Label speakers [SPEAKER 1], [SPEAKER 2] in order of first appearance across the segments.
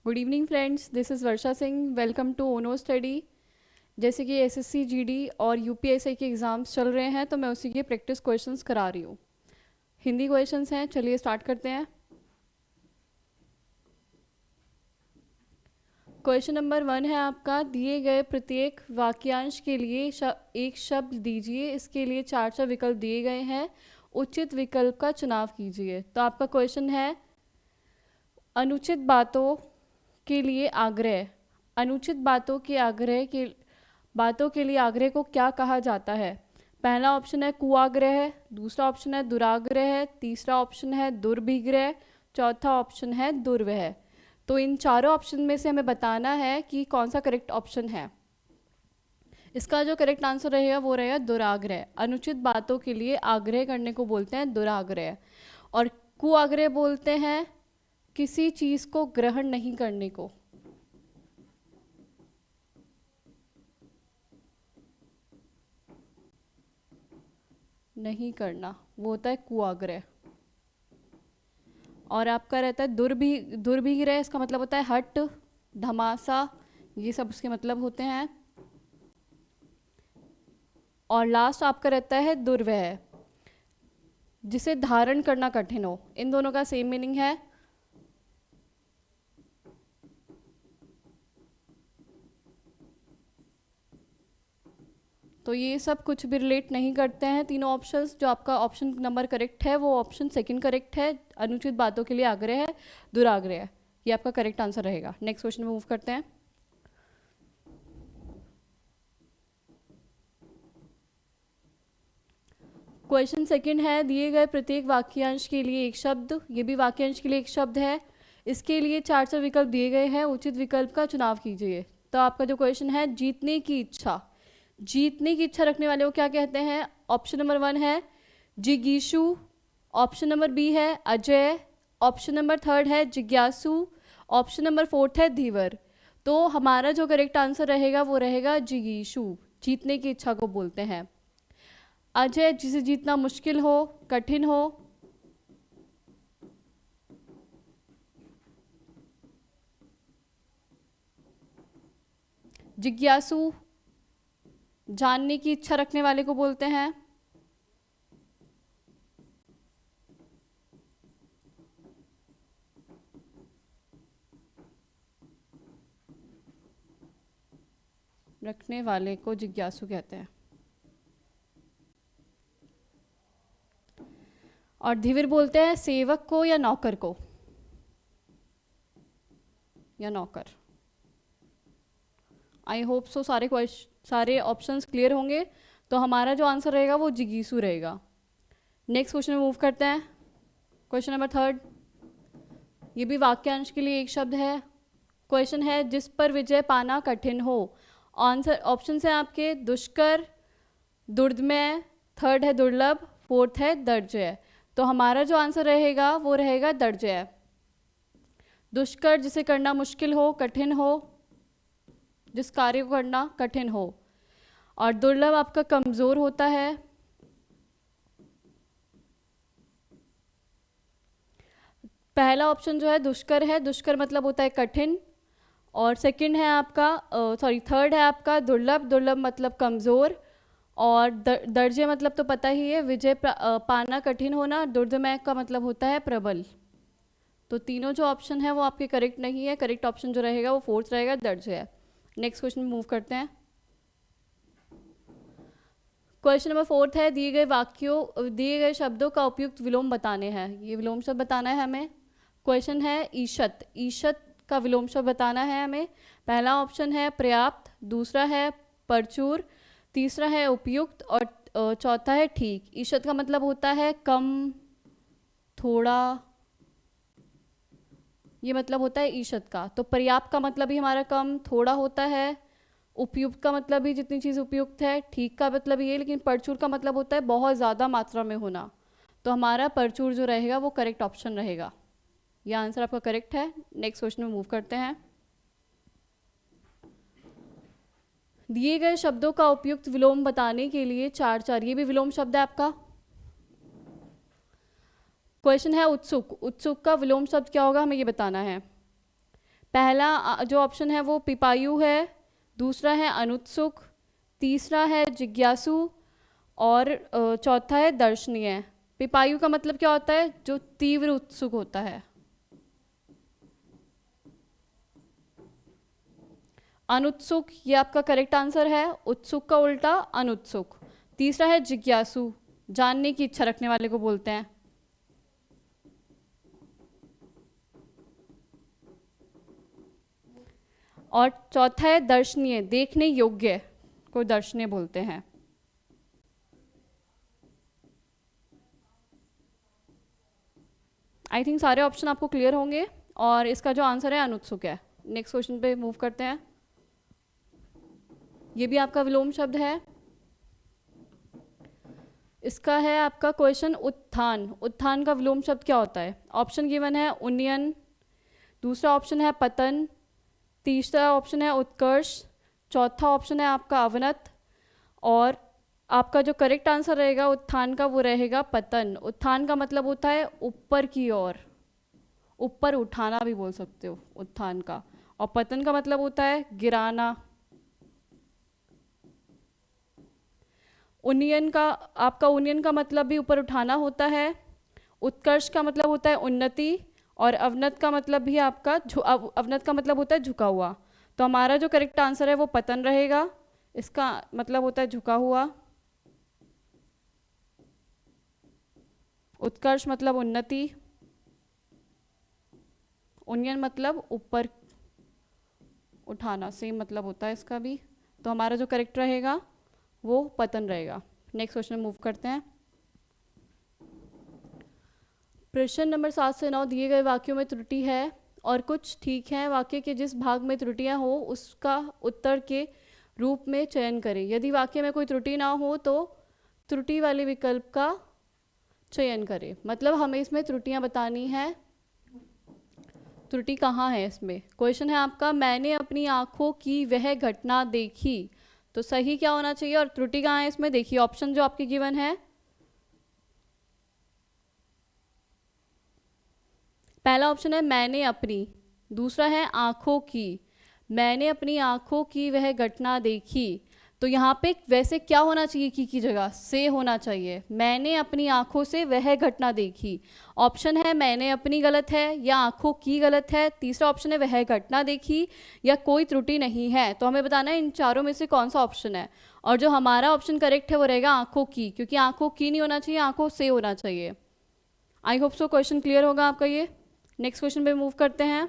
[SPEAKER 1] Good evening friends, this is Varsha Singh. Welcome to Ono study. जैसे कि SSC GD और UPSC के एग्ज़ाम्स चल रहे हैं तो मैं उसी के प्रैक्टिस क्वेश्चंस करा रही हूँ। हिंदी क्वेश्चंस हैं, चलिए स्टार्ट करते हैं। क्वेश्चन नंबर 1 है आपका, दिए गए प्रत्येक वाक्यांश के लिए एक शब्द दीजिए। इसके लिए चार चार विकल्प दिए गए हैं, उचित विकल्प का चुनाव कीजिए। तो आपका क्वेश्चन है अनुचित बातों के लिए आग्रह। अनुचित बातों के लिए आग्रह को क्या कहा जाता है? पहला ऑप्शन है कुआग्रह, दूसरा ऑप्शन है दुराग्रह, तीसरा ऑप्शन है दुर्भिग्रह, चौथा ऑप्शन है दुर्वह। तो इन चारों ऑप्शन में से हमें बताना है कि कौन सा करेक्ट ऑप्शन है। इसका जो करेक्ट आंसर रहेगा वो रहेगा दुराग्रह। अनुचित बातों के लिए आग्रह करने को बोलते हैं दुराग्रह, और कुआग्रह बोलते हैं किसी चीज़ को ग्रहण नहीं करने को। नहीं करना वो होता है कुआग्रह। और आपका रहता है दुर्भिग्रह। इसका मतलब होता है हट, धमासा, ये सब उसके मतलब होते हैं। और लास्ट आपका रहता है दुर्वह, जिसे धारण करना कठिन हो। इन दोनों का सेम मीनिंग है। तो ये सब कुछ भी रिलेट नहीं करते हैं तीनों ऑप्शंस। जो आपका ऑप्शन नंबर करेक्ट है वो ऑप्शन सेकंड करेक्ट है। अनुचित बातों के लिए आग्रह है, दुराग्रह है। ये आपका करेक्ट आंसर रहेगा। नेक्स्ट क्वेश्चन में मूव करते हैं। क्वेश्चन सेकंड है, दिए गए प्रत्येक वाक्यांश के लिए एक शब्द। ये भी वाक्यांश के लिए एक शब्द है। इसके लिए चार चार विकल्प दिए गए हैं, उचित विकल्प का चुनाव कीजिए। तो आपका जो क्वेश्चन है जीतने की इच्छा। जीतने की इच्छा रखने वाले को क्या कहते हैं? ऑप्शन नंबर 1 है जिगीषु, ऑप्शन नंबर बी है अजय, ऑप्शन नंबर 3 है जिज्ञासु, ऑप्शन नंबर 4 है धीवर। तो हमारा जो करेक्ट आंसर रहेगा वो रहेगा जिगीषु। जीतने की इच्छा को बोलते हैं। अजय, जिसे जीतना मुश्किल हो, कठिन हो। जिज्ञासु, जानने की इच्छा रखने वाले को बोलते हैं। रखने वाले को जिज्ञासु कहते हैं। और धीवर बोलते हैं सेवक को या नौकर को, या नौकर। आई होप सो सारे ऑप्शंस क्लियर होंगे। तो हमारा जो आंसर रहेगा वो जिगीसु रहेगा। नेक्स्ट क्वेश्चन में मूव करते हैं। क्वेश्चन नंबर 3, ये भी वाक्यांश के लिए एक शब्द है। क्वेश्चन है जिस पर विजय पाना कठिन हो। आंसर ऑप्शन है आपके दुष्कर, दुर्दमय, 3 है दुर्लभ, 4 है दर्जय। तो हमारा जो आंसर रहेगा वो रहेगा दर्जय। दुष्कर, जिसे करना मुश्किल हो, कठिन हो, जिस कार्य को करना कठिन हो। और दुर्लभ आपका कमज़ोर होता है। पहला ऑप्शन जो है दुष्कर है, दुष्कर मतलब होता है कठिन। और सेकंड है आपका 3 है आपका दुर्लभ, दुर्लभ मतलब कमज़ोर। और दर्जे मतलब तो पता ही है, विजय पाना कठिन होना। दुर्दमय का मतलब होता है प्रबल। तो तीनों जो ऑप्शन है वो आपके करेक्ट नहीं है। करेक्ट ऑप्शन जो रहेगा वो 4th रहेगा, दर्जय है। नेक्स्ट क्वेश्चन में मूव करते हैं। क्वेश्चन नंबर 4 है, दिए गए शब्दों का उपयुक्त विलोम बताने हैं। ये विलोम शब्द बताना है हमें। क्वेश्चन है ईशत। ईशत का विलोम शब्द बताना है हमें। पहला ऑप्शन है पर्याप्त, दूसरा है प्रचुर, तीसरा है उपयुक्त, और चौथा है ठीक। ईशत का मतलब होता है कम, थोड़ा, ये मतलब होता है ईशत का। तो पर्याप्त का मतलब ही हमारा कम, थोड़ा होता है। उपयुक्त का मतलब भी जितनी चीज़ उपयुक्त है। ठीक का मतलब ये, लेकिन प्रचुर का मतलब होता है बहुत ज़्यादा मात्रा में होना। तो हमारा प्रचुर जो रहेगा वो करेक्ट ऑप्शन रहेगा। यह आंसर आपका करेक्ट है। नेक्स्ट क्वेश्चन में मूव करते हैं। दिए गए शब्दों का उपयुक्त विलोम बताने के लिए चार चार, ये भी विलोम शब्द है आपका। क्वेश्चन है उत्सुक। उत्सुक का विलोम शब्द क्या होगा, हमें ये बताना है। पहला जो ऑप्शन है वो पिपायु है, दूसरा है अनुत्सुक, तीसरा है जिज्ञासु और चौथा है दर्शनीय। पिपायु का मतलब क्या होता है? जो तीव्र उत्सुक होता है। अनुत्सुक ये आपका करेक्ट आंसर है, उत्सुक का उल्टा अनुत्सुक। तीसरा है जिज्ञासु, जानने की इच्छा रखने वाले को बोलते हैं। और चौथा है दर्शनीय, देखने योग्य को दर्शनीय बोलते हैं। आई थिंक सारे ऑप्शन आपको क्लियर होंगे और इसका जो आंसर है अनुत्सुक है। नेक्स्ट क्वेश्चन पे मूव करते हैं। ये भी आपका विलोम शब्द है। इसका है आपका क्वेश्चन उत्थान। उत्थान का विलोम शब्द क्या होता है? ऑप्शन गिवन है उन्नयन, दूसरा ऑप्शन है पतन, तीसरा ऑप्शन है उत्कर्ष, चौथा ऑप्शन है आपका अवनत और आपका जो करेक्ट आंसर रहेगा उत्थान का वो रहेगा पतन। उत्थान का मतलब होता है ऊपर की ओर, ऊपर उठाना भी बोल सकते हो उत्थान का, और पतन का मतलब होता है गिराना। उन्नयन का आपका उन्नयन का मतलब भी ऊपर उठाना होता है, उत्कर्ष का मतलब होता है उन्नति और अवनत का मतलब भी आपका अवनत का मतलब होता है झुका हुआ। तो हमारा जो करेक्ट आंसर है वो पतन रहेगा, इसका मतलब होता है झुका हुआ। उत्कर्ष मतलब उन्नति, उन्नयन मतलब ऊपर उठाना, सेम मतलब होता है इसका भी। तो हमारा जो करेक्ट रहेगा वो पतन रहेगा। नेक्स्ट क्वेश्चन में मूव करते हैं। प्रश्न नंबर 7 से 9 दिए गए वाक्यों में त्रुटि है और कुछ ठीक है। वाक्य के जिस भाग में त्रुटियां हो उसका उत्तर के रूप में चयन करें। यदि वाक्य में कोई त्रुटि ना हो तो त्रुटि वाले विकल्प का चयन करें। मतलब हमें इसमें त्रुटियां बतानी है। त्रुटि कहाँ है इसमें? क्वेश्चन है आपका मैंने अपनी आंखों की वह घटना देखी, तो सही क्या होना चाहिए और त्रुटि कहाँ है इसमें? देखिए ऑप्शन जो आपके गिवन है, पहला ऑप्शन है मैंने अपनी, दूसरा है आंखों की। मैंने अपनी आंखों की वह घटना देखी, तो यहाँ पे वैसे क्या होना चाहिए? की जगह से होना चाहिए। मैंने अपनी आंखों से वह घटना देखी। ऑप्शन है मैंने अपनी गलत है या आंखों की गलत है, तीसरा ऑप्शन है वह घटना देखी या कोई त्रुटि नहीं है। तो हमें बताना है इन चारों में से कौन सा ऑप्शन है, और जो हमारा ऑप्शन करेक्ट है वो रहेगा आंखों की, क्योंकि आंखों की नहीं होना चाहिए, आंखों से होना चाहिए। I hope so question clear होगा आपका ये। नेक्स्ट क्वेश्चन पे मूव करते हैं।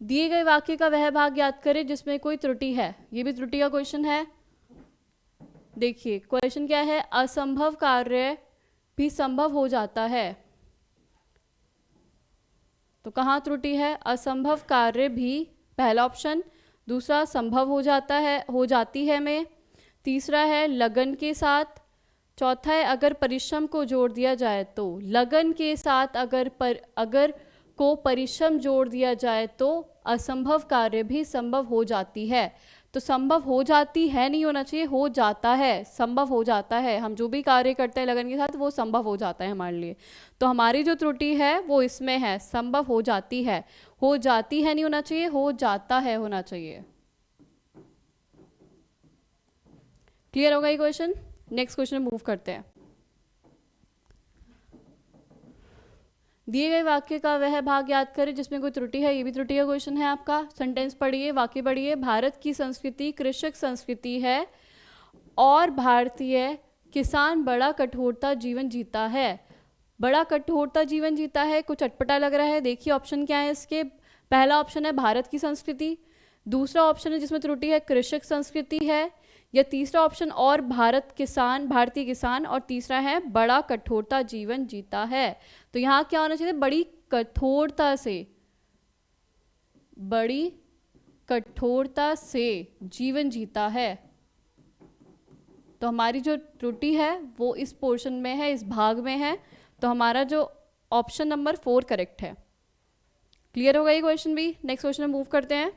[SPEAKER 1] दिए गए वाक्य का वह भाग याद करें जिसमें कोई त्रुटि है। ये भी त्रुटि का क्वेश्चन है। देखिए क्वेश्चन क्या है, असंभव कार्य भी संभव हो जाता है। तो कहाँ त्रुटि है? असंभव कार्य भी पहला ऑप्शन, दूसरा संभव हो जाता है, हो जाती है में, तीसरा है लगन के साथ, चौथा है अगर परिश्रम को जोड़ दिया जाए तो। लगन के साथ अगर को परिश्रम जोड़ दिया जाए तो असंभव कार्य भी संभव हो जाती है। तो संभव हो जाती है नहीं होना चाहिए, हो जाता है, संभव हो जाता है। हम जो भी कार्य करते हैं लगन के साथ वो संभव हो जाता है हमारे लिए। तो हमारी जो त्रुटि है वो इसमें है, संभव हो जाती है। हो जाती है नहीं होना चाहिए, हो जाता है होना चाहिए। क्लियर होगा ये क्वेश्चन? नेक्स्ट क्वेश्चन मूव करते हैं। दिए गए वाक्य का वह भाग याद करें जिसमें कोई त्रुटि है। ये भी त्रुटि का क्वेश्चन है आपका। सेंटेंस पढ़िए, वाक्य पढ़िए। भारत की संस्कृति कृषक संस्कृति है और भारतीय किसान बड़ा कठोरता जीवन जीता है। बड़ा कठोरता जीवन जीता है, कुछ अटपटा लग रहा है। देखिए ऑप्शन क्या है इसके। पहला ऑप्शन है भारत की संस्कृति, दूसरा ऑप्शन है जिसमें त्रुटि है कृषक संस्कृति है, या तीसरा ऑप्शन और भारतीय किसान, और तीसरा है बड़ा कठोरता जीवन जीता है। तो यहाँ क्या होना चाहिए? बड़ी कठोरता से, बड़ी कठोरता से जीवन जीता है। तो हमारी जो त्रुटि है वो इस पोर्शन में है, इस भाग में है। तो हमारा जो ऑप्शन नंबर 4 करेक्ट है। क्लियर होगा ये क्वेश्चन भी? नेक्स्ट क्वेश्चन में मूव करते हैं।